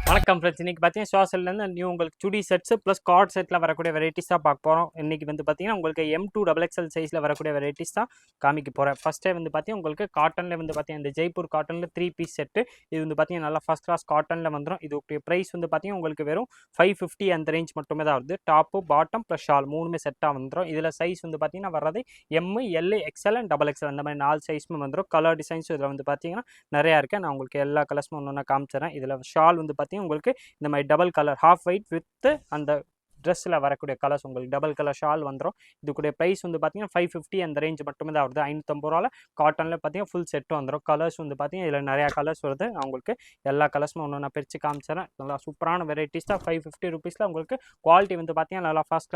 வணக்கம் ஃப்ரெண்ட்ஸ். இன்னைக்கு பார்த்தீங்கன்னா ஷாசல்லேருந்து நியூ உங்களுக்கு சுடி செட்ஸ் ப்ளஸ் கார்ட் செட்டில் வரக்கூடிய வெரைட்டிஸ் தான் பார்க்க போகிறோம். இன்னைக்கு வந்து பார்த்தீங்கன்னா உங்களுக்கு M2 XXL சைஸில் வரக்கூடிய வெரைட்டிஸ் தான் காமிக்க போகிறேன். ஃபஸ்ட்டே வந்து பார்த்தீங்கன்னா உங்களுக்கு காட்டனில் வந்து பார்த்தீங்கன்னா இந்த ஜெய்ப்பூர் காட்டனில் 3 பீஸ் செட்டு. இது வந்து பார்த்தீங்கன்னா நல்லா ஃபஸ்ட் கிளாஸ் காட்டனில் வந்துடும். இது ப்ரைஸ் வந்து பார்த்தீங்கன்னா உங்களுக்கு வெறும் 550 அந்த ரேஞ்ச் மட்டுமே தான் வருது. டாப்பு பாட்டம் ப்ளஸ் ஷால் மூணுமே செட்டாக வந்துடும். இதில் சைஸ் வந்து பார்த்தீங்கன்னா வர்றது M, L, XL and XXL அந்த மாதிரி 4 சைஸுமே வந்துடும். கலர் டிசைன்ஸும் இதில் வந்து பார்த்தீங்கன்னா நிறையா இருக்குது. நான் உங்களுக்கு எல்லா கலர்ஸும் ஒன்று ஒன்றா காமிச்சிடறேன். இதில் ஷால் வந்து பார்த்தீங்கன்னா உங்களுக்கு இந்த மாதிரி double colour half white with அந்த ட்ரெஸ்ஸில் வரக்கூடிய கலர்ஸ் உங்களுக்கு டபுள் கலர் ஷால் வந்துடும். இதுக்குடைய ப்ரைஸ் வந்து பார்த்தீங்கன்னா 550 அந்த ரேஞ்ச் மட்டுமே தான் வருது. 550 ரூபாவில் காட்டனில் பார்த்தீங்கன்னா ஃபுல் செட்டு வந்துடும். கலர்ஸ் வந்து பார்த்தீங்கன்னா இதில் நிறையா கலர்ஸ் வருது. நான் உங்களுக்கு எல்லா கலர்ஸும் ஒன்று நான் பிரித்து காமிச்சிடறேன். நல்லா சூப்பரான வெரைட்டிஸ் தான். 550 ருபீஸில் உங்களுக்கு குவாலிட்டி வந்து பார்த்தீங்கன்னா நல்லா ஃபஸ்ட்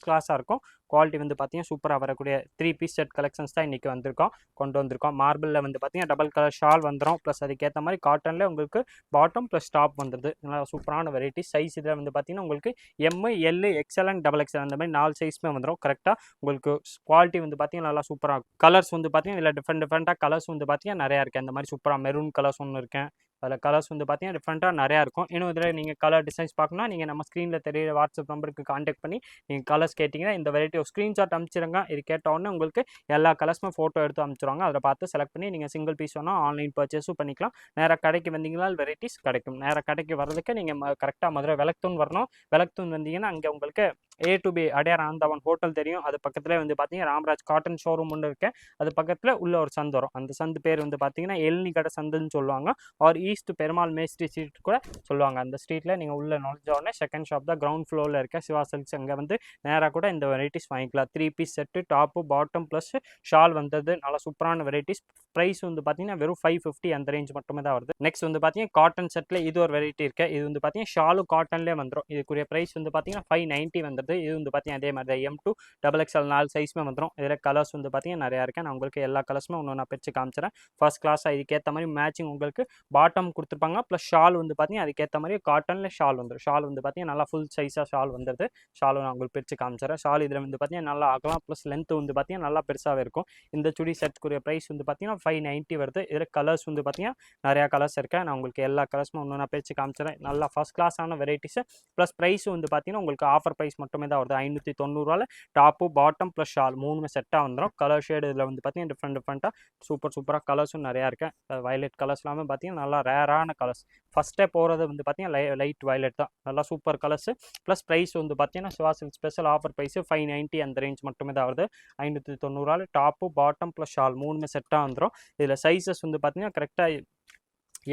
கிளாஸாக இருக்கும். குவாலிட்டி வந்து பார்த்தீங்கன்னா சூப்பராக வரக்கூடிய 3 பீஸ் செட் கலெக்ஷன்ஸ் தான் இன்றைக்கி கொண்டு வந்திருக்கோம். மார்பிளில் வந்து பார்த்தீங்கன்னா டபுள் கலர் ஷால் வந்துடும். ப்ளஸ் அதுக்கேற்ற மாதிரி காட்டனில் உங்களுக்கு பாட்டம் ப்ளஸ் டாப் வந்துடுது. நல்லா சூப்பரான வெரைட்டி. சைஸ் இதில் வந்து பார்த்தீங்கன்னா உங்களுக்கு M, L, XL and XXL அந்த மாதிரி 4 சைஸுமே வந்துடும். கரெக்டாக உங்களுக்கு குவாலிட்டி வந்து பார்த்தீங்கன்னா நல்லா சூப்பராக இருக்கும். கலர்ஸ் வந்து பார்த்தீங்கன்னா இதில் டிஃப்ரெண்ட்டாக கலர்ஸ் வந்து பார்த்தீங்கன்னா நிறையா இருக்குது. அந்த மாதிரி சூப்பராக மெரூன் கலர்ஸ் ஒன்று இருக்கேன். அதில் கலர்ஸ் வந்து பார்த்தீங்கன்னா டிஃப்ரெண்ட்டாக நிறையா இருக்கும். இன்னும் இதில் நீங்கள் கலர் டிசைன்ஸ் பார்க்கணும்னா நீங்கள் நம்ம ஸ்க்ரீனில் தெரியிற வாட்ஸ்அப் நம்பருக்கு கான்டாக்ட் பண்ணி நீங்கள் கலர்ஸ் கேட்டிங்கன்னா இந்த வெரைட்டி ஒரு ஸ்க்ரீன்ஷாட் அனுப்பிச்சிருங்க. இது கேட்டோடனே உங்களுக்கு எல்லா கலர்ஸுமே ஃபோட்டோ எடுத்து அனுப்பிச்சிருவாங்க. அதில் பார்த்து செலக்ட் பண்ணி நீங்கள் சிங்கிள் பீஸ் வேணால் ஆன்லைன் பர்ச்சேஸும் பண்ணிக்கலாம். நேராக கடைக்கு வந்தீங்கன்னா வெரைட்டிஸ் கிடைக்கும். நேராக கடைக்கு வர்றதுக்கு நீங்கள் கரெக்டாக மதுரை விளக்குத்தூன் வரணும். விளக்குத்தூன் வந்தீங்கன்னா அங்கே உங்களுக்கு A to B Adyar Anandavan hotel தெரியும். அது பக்கத்தில் வந்து பார்த்தீங்கன்னா ராம்ராஜ் காட்டன் ஷோரூம் ஒன்று இருக்குது. அது பக்கத்தில் உள்ள ஒரு சந்து வரும். அந்த சந்து பேர் வந்து பார்த்தீங்கன்னா எல்னி கடை சந்துன்னு சொல்லுவாங்க. ஆர் ஈஸ்ட் பெருமாள் மேஸ்ட்ரி ஸ்ட்ரீட் கூட சொல்லுவாங்க. அந்த ஸ்ட்ரீட்டில் நீங்கள் உள்ள நுழைஞ்ச உடனே செகண்ட் ஷாப் தான் கிரவுண்ட் ஃப்ளோரில் இருக்க சிவா சில்க்ஸ். அங்கே வந்து நேராக கூட இந்த வெரைட்டிஸ் வாங்கிக்கலாம். 3 piece set top bottom plus shawl வந்தது. நல்லா சூப்பரான வெரைட்டிஸ். ப்ரைஸ் வந்து பார்த்தீங்கன்னா வெறும் 550 அந்த ரேஞ்ச் மட்டுமே தான் வருது. நெக்ஸ்ட் வந்து பார்த்தீங்கன்னா காட்டன் செட்டில் இது ஒரு வெரைட்டி இருக்குது. இது வந்து பார்த்தீங்கன்னா ஷாலும் காட்டன்லேயே வந்துடும். இதுக்குரிய ப்ரைஸ் வந்து பார்த்தீங்கன்னா 590 வந்துடுது. இது வந்து பார்த்தீங்கன்னா அதே மாதிரி தான் M2 XXL 4 சைஸுமே வந்துடும். இதில் கலர்ஸ் வந்து பார்த்தீங்கன்னா நிறையா இருக்குது. நான் உங்களுக்கு எல்லா கலர்ஸுமே ஒன்று நான் பிரித்து காமிச்சிடறேன். ஃபர்ஸ்ட் கிளாஸாக இதுக்கேற்ற மாதிரி மேட்சிங் உங்களுக்கு பாட்டம் கொடுத்துருப்பாங்க. ப்ளஸ் ஷால் வந்து பார்த்தீங்கன்னா அதுக்கேற்ற மாதிரி காட்டனில் ஷால் வந்துடும். ஷால் வந்து பார்த்தீங்கன்னா நல்லா ஃபுல் சைஸாக ஷால் வந்துடுது. ஷாலும் நான் உங்களுக்கு பிரித்து காமிச்சிடறேன். ஷால் இதில் வந்து பார்த்தீங்கன்னா நல்லா ஆகலாம். ப்ளஸ் லென்த் வந்து பார்த்தீங்கன்னா நல்லா பெருசாகவே இருக்கும். இந்த சுடி செட்க்குரிய ப்ரைஸ் வந்து பார்த்தீங்கன்னா 590 வருது. இதில் கலர்ஸ் வந்து பார்த்தீங்கன்னா நிறையா கலர்ஸ் இருக்கேன். நான் உங்களுக்கு எல்லா கலர்ஸும் ஒன்று நான் பிரித்து காமிச்சிடறேன். நல்லா ஃபஸ்ட் கிளாஸான வெரைட்டிஸ். ப்ளஸ் ப்ரைஸ் வந்து பார்த்தீங்கன்னா உங்களுக்கு ஆஃபர் ப்ரைஸ் மட்டுமே தான் வருது. 590 டாப்பு பாட்டம் ப்ளஸ் ஷால் மூணுமே செட்டாக வந்துடும். கலர் ஷேடு இதில் வந்து பார்த்தீங்கன்னா டிஃப்ரெண்ட்டாக சூப்பராக கலர்ஸும் நிறையா இருக்கேன். வயலட் கலர்ஸ் எல்லாமே பார்த்தீங்கன்னா நல்லா ரேரான கலர்ஸ். ஃபஸ்ட்டே போகிறது வந்து பார்த்தீங்கன்னா லைட் வயலட் தான். நல்லா சூப்பர் கலர்ஸு. ப்ளஸ் ப்ரைஸ் வந்து பார்த்தீங்கன்னா Shiva silk special offer price 590 அந்த ரேஞ்ச் மட்டுமே தான் வருது. 590 டாப்பு பாட்டம் ப்ளஸ் ஷால் மூணுமே செட்டாக வந்துடும். இதில் சைஸஸ் வந்து பார்த்தீங்கன்னா கரெக்டாக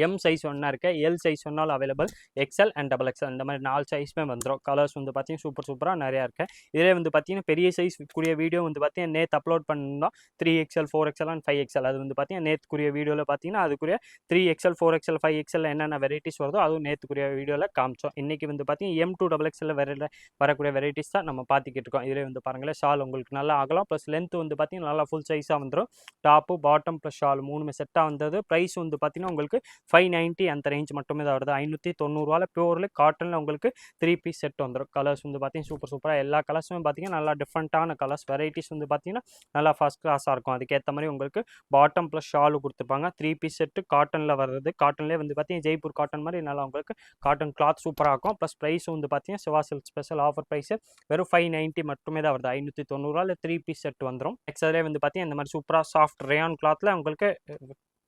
M சைஸ் ஒன்றா இருக்குது. L சைஸ் ஒன்றாலும் அவைலபிள். XL அண்ட் XXL அந்த மாதிரி 4 சைஸுமே வந்துடும். கலர்ஸ் வந்து பார்த்தீங்கன்னா சூப்பராக நிறையா இருக்குது. இதே வந்து பார்த்தீங்கன்னா பெரிய சைஸ் கூடிய வீடியோ வந்து பார்த்தீங்கன்னா நேற்று அப்லோட் பண்ணியிருந்தோம். 3XL 4XL and 5XL. அது வந்து பார்த்தீங்கன்னா நேற்றுக்குரிய வீடியோவில் பார்த்தீங்கன்னா அதுக்குரிய 3XL 4XL 5XL என்னென்ன வெரைட்டிஸ் வருதோ அதுவும் நேற்றுக்குரிய வீடியோவில் காமிச்சோம். இன்றைக்கி வந்து பார்த்தீங்கன்னா M2 XXL வரக்கூடிய வெரைட்டிஸ் தான் நம்ம பார்த்துக்கிட்டு இருக்கோம். இதில் வந்து பாருங்களேன் ஷால் உங்களுக்கு நல்லா ஆகலாம். ப்ளஸ் லென்த் வந்து பார்த்தீங்கன்னா நல்லா ஃபுல் சைஸாக வந்துடும். டாப்பு பாட்டம் ப்ளஸ் ஷால் மூணுமே செட்டாக வந்தது. ப்ரைஸ் வந்து பார்த்தீங்கன்னா உங்களுக்கு 590 அந்த ரேஞ்ச் மட்டுமே தான் வருது. 590 பியூர்ல காட்டனில் உங்களுக்கு 3 பீஸ் செட் வந்துடும். கலர்ஸ் வந்து பார்த்தீங்கன்னா சூப்பராக எல்லா கலர்ஸுமே பார்த்தீங்கன்னா நல்லா டிஃப்ரெண்ட்டான கலர்ஸ். வெரைட்டிஸ் வந்து பார்த்தீங்கன்னா நல்லா ஃபஸ்ட் கிளாஸாக இருக்கும். அதுக்கேற்ற மாதிரி உங்களுக்கு பாட்டம் ப்ளஸ் ஷாலு கொடுத்துருப்பாங்க. 3 பீஸ் செட்டு காட்டனில் வர்றது. காட்டன்லேயே வந்து பார்த்தீங்கன்னா ஜெய்ப்பூர் காட்டன் மாதிரி நல்லா உங்களுக்கு காட்டன் கிளாத் சூப்பராக இருக்கும். ப்ளஸ் ப்ரைஸ் வந்து பார்த்தீங்கன்னா Shiva silk special offer price வெறும் 590 மட்டுமே தான் வருது. 590 3 பீஸ் செட் வந்துடும். நெக்ஸ்ட்லேயே வந்து பார்த்தீங்கன்னா இந்த மாதிரி சூப்பராக சாஃப்ட் ரேயான் கிளாத்தில் உங்களுக்கு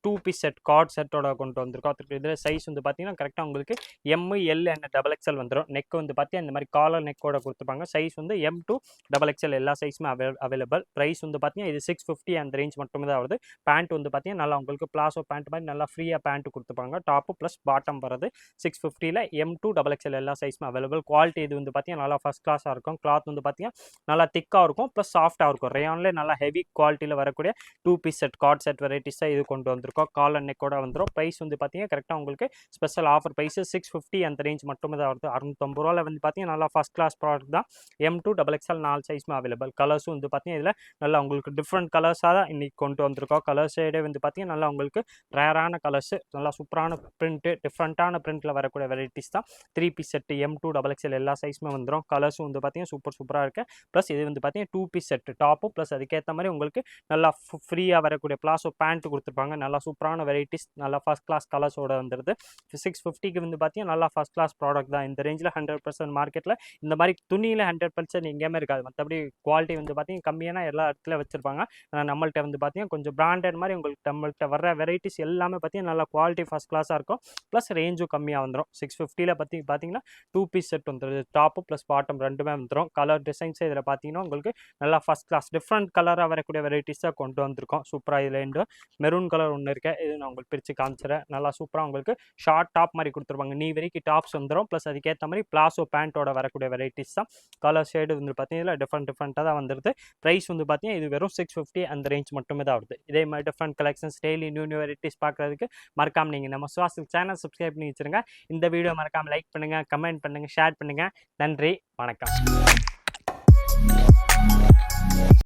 2 பீஸ் செட் கார்ட் செட்டோட கொண்டு வந்திருக்கோம். அதுக்கு இதில் சைஸ் வந்து பார்த்தீங்கன்னா கரெக்டாக உங்களுக்கு M, L அண்ட் XXL வந்துடும். நெக் வந்து பார்த்தீங்கன்னா இந்த மாதிரி காலர் நெக்கோட கொடுத்துருப்பாங்க. சைஸ் வந்து M2 XXL எல்லா சைஸுமே அவைலபிள். ப்ரைஸ் வந்து பார்த்தீங்கன்னா இது 650 அந்த ரேஞ்ச் மட்டுமே தான் வருது. பேண்ட் வந்து பார்த்தீங்கன்னா நல்லா உங்களுக்கு பிளாசோ பேண்ட் மாதிரி நல்லா ஃப்ரீயாக பேண்ட் கொடுத்துருப்பாங்க. டாப்பு ப்ளஸ் பாட்டம் வரது 650ல் M2 XXL எல்லா சைஸுமே அவைலபிள். குவாலிட்டி இது வந்து பார்த்தீங்கன்னா நல்லா ஃபஸ்ட் கிளாஸாக இருக்கும். கிளாத் வந்து பார்த்தீங்கன்னா நல்லா திக்காக இருக்கும். ப்ளஸ் சாஃப்ட்டாக இருக்கும். ரேயான்லேயே நல்லா ஹெவி குவாலிட்டியில் வரக்கூடிய 2 பீஸ் செட் கார்ட் செட் வெரைட்டிஸாக இது கொண்டு வந்திருக்கும். காலர் நெக்கோட வந்துடும். ப்ரைஸ் வந்து பார்த்தீங்கன்னா கரெக்டாக உங்களுக்கு ஸ்பெஷல் ஆஃபர் ப்ரைஸ் 650 அந்த ரேஞ்ச் மட்டுமே தான் வருது. 650 வந்து பார்த்தீங்கன்னா நல்லா ஃபஸ்ட் கிளாஸ் ப்ராடக்ட் தான். M2 XXL 4 சைஸுமே available. கலர்ஸும் வந்து பார்த்தீங்கன்னா இதில் நல்லா உங்களுக்கு டிஃப்ரெண்ட் கலர்ஸாக தான் இன்றைக்கி கொண்டு வந்திருக்கோம். கலர் ஷேடே வந்து பார்த்தீங்கன்னா நல்லா உங்களுக்கு ரேரான கலர்ஸு நல்லா சூப்பரான பிரிண்ட்டு டிஃப்ரெண்ட்டான பிரிண்ட்டில் வரக்கூடிய வெரைட்டிஸ் தான். 3 பீஸ் செட்டு M2 XXL எல்லா சைஸுமே வந்துடும். கலர்ஸும் வந்து பார்த்தீங்கன்னா சூப்பராக இருக்குது. ப்ளஸ் இது வந்து பார்த்தீங்கன்னா 2 பீஸ் செட்டு டாப்பு ப்ளஸ் அதுக்கேற்ற மாதிரி உங்களுக்கு நல்லா ஃப்ரீயாக வரக்கூடிய பிளாஸோ பேண்ட் கொடுத்துருப்பாங்க. நல்லா சூப்பரான வெரைட்டிஸ் நல்லா ஃபஸ்ட் கிளாஸ் கலர்ஸோட வந்துடுது 650க்கு வந்து பார்த்தீங்கன்னா நல்லா ஃபஸ்ட் கிளாஸ் ப்ராடக்ட் தான் இந்த ரேஞ்சில் 100% மார்க்கெட்டில் இந்த மாதிரி துணியில் 100% எங்கேயுமே இருக்காது மற்றபடி குவாலிட்டி வந்து பார்த்தீங்கன்னா கம்மியான எல்லா இடத்துல வச்சுருப்பாங்க ஆனால் நம்மள்ட்ட வந்து பார்த்தீங்கன்னா கொஞ்சம் பிராண்டட் மாதிரி உங்களுக்கு நம்மள்ட்ட வர வெரைட்டிஸ் எல்லாமே பார்த்தீங்கன்னா நல்லா குவாலிட்டி ஃபஸ்ட் கிளாஸாக இருக்கும் ப்ளஸ் ரேஞ்சும் கம்மியாக வந்துடும் 650ல் பார்த்தீங்கன்னா 2 பீஸ் செட் வந்துடுது டாப்பு ப்ளஸ் பாட்டம் ரெண்டுமே வந்துடும் கலர் டிசைன்ஸ் இதில் பார்த்தீங்கன்னா உங்களுக்கு நல்லா ஃபஸ்ட் கிளாஸ் டிஃப்ரெண்ட் கலராக வரக்கூடிய வெரைட்டிஸாக கொண்டு வந்திருக்கோம் சூப்பராக இதில் இருந்து மெரூன் கலர் ஒன்று இருக்குது இது நான் உங்களுக்கு பிரித்து காமிச்சிடறேன் நல்லா சூப்பராக உங்களுக்கு ஷார்ட் டாப் மாதிரி கொடுத்துருப்பாங்க நீ வரைக்கும் டாப்ஸ் வந்துடும் ப்ளஸ் அதுக்கேற்ற மாதிரி பிளாசோ பேண்ட்டோட வரக்கூடிய வெரைட்டிஸ் தான் கலர் ஷேடு வந்து பார்த்தீங்கன்னா டிஃப்ரெண்ட்டாக தான் வந்துடுது ப்ரைஸ் வந்து பார்த்தீங்கன்னா இது வெறும் 650 அந்த ரேஞ்ச் மட்டுமே தான் வருது இதே மாதிரி different collections daily new varieties பார்க்குறதுக்கு மறக்காம நீங்கள் நம்ம சுவாசில் சேனல் சப்ஸ்கிரைப் பண்ணி வச்சுருங்க இந்த வீடியோ மறக்காமல் லைக் பண்ணுங்கள் கமெண்ட் பண்ணுங்கள் ஷேர் பண்ணுங்கள் நன்றி வணக்கம்